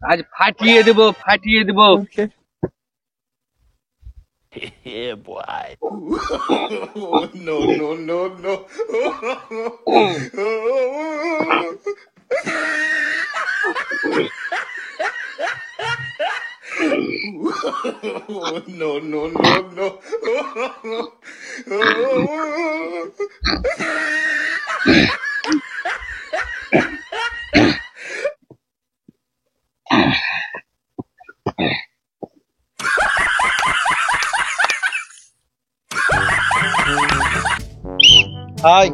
আজ ফাটিয়ে দেব Yeah, boy. No, no, no, no. No, no, no, no. Hi.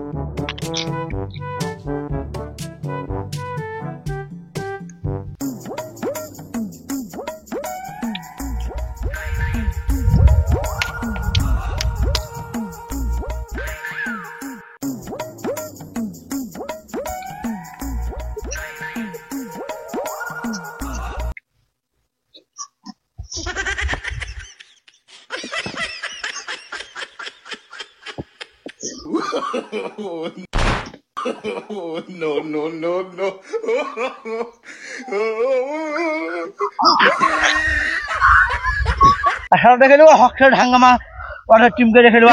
No, no, no, no. আসলে দেখে নেবো হকের হাঙ্গামা ওটা টিমকে দেখে নেবো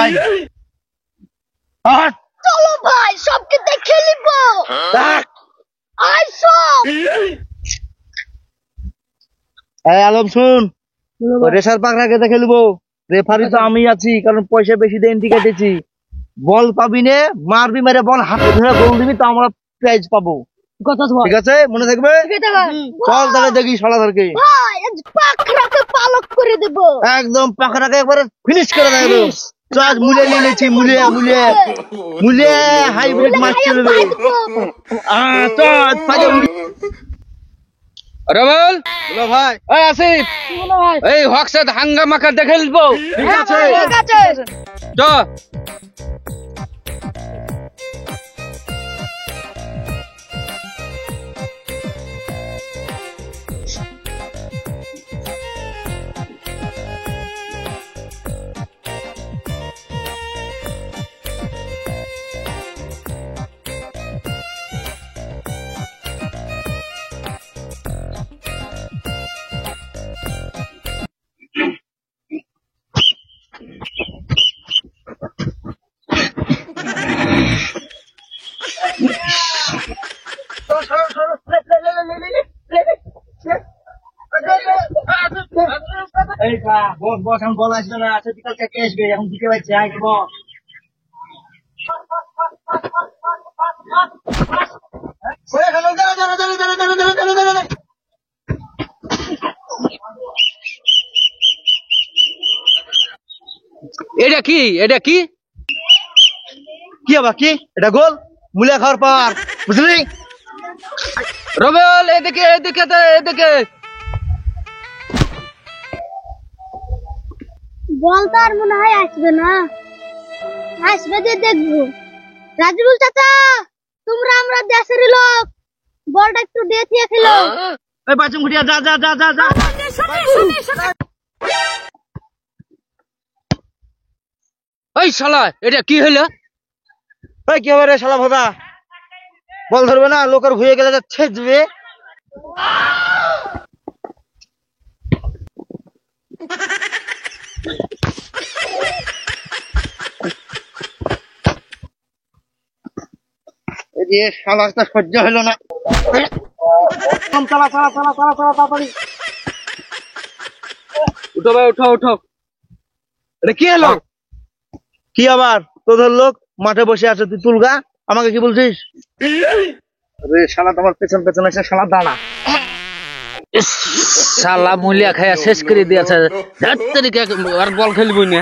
চলো ভাই সবকে দেখে নিব আইসো আলম শুন রেসার পাকড়াকে দেখে নেবো রেফারি তো আমি আছি কারণ পয়সা বেশি দিয়ে এন্ট্রি কেটেছি বল পাবি নে মারবি মেরে বল হাতে ধরে গোল দিবি তো আমরা প্রাইজ পাবো ঠিক আছে মনে থাকবে চল তাহলে দেখি সলাধরকে ভাই আজ পাখরাকে পালক করে দেব একদম পাকড়াকে একবারে ফিনিশ করে দেবো চল মুলে নিয়ে নিয়েছি মুলে হাইব্রিড মাছ চলবে চল পাজে রবল বলো ভাই এই আসিফ বলো ভাই এই হকসাদ হাঙ্গামাকে দেখে নিবো ঠিক আছে ঠিক আছে চ এই বস এখন বল আসবে না আচ্ছা বিকালকে কে আসবে এখন দিকে পাইছে আয় বস এটা কি কি আবার কি এটা গোল মুলা খাওয়ার পর বুঝলি রবল এদিকে বল তো আর মনে হয় আসবে না আসবে যে দেখবো রাজুল চাচা তোমরা আমরা দেশের লোক বলটা একটু দিয়ে খেলো এই বাচুম গুটিয়া যা যা যা যা যা এই শালা এটা কি হলো এই কি হবে রে শালা ভোদা বল ধরবে না লোকের ভুয়ে গেলে যা ছেঁচবে এই যে শালাটা সহ্য হলো না চালা তাড়াতাড়ি উঠো ভাই উঠো এটা কি হলো কি আবার তোদের লোক মাঠে বসে আছে তুই তুলগা আমাকে কি বলছিস আরে শালা তোমার পেছন এসে শালা দাঁড়া শালা মুলিয়া খায়া শেষ করে দিয়েছে আর বল খেলবই না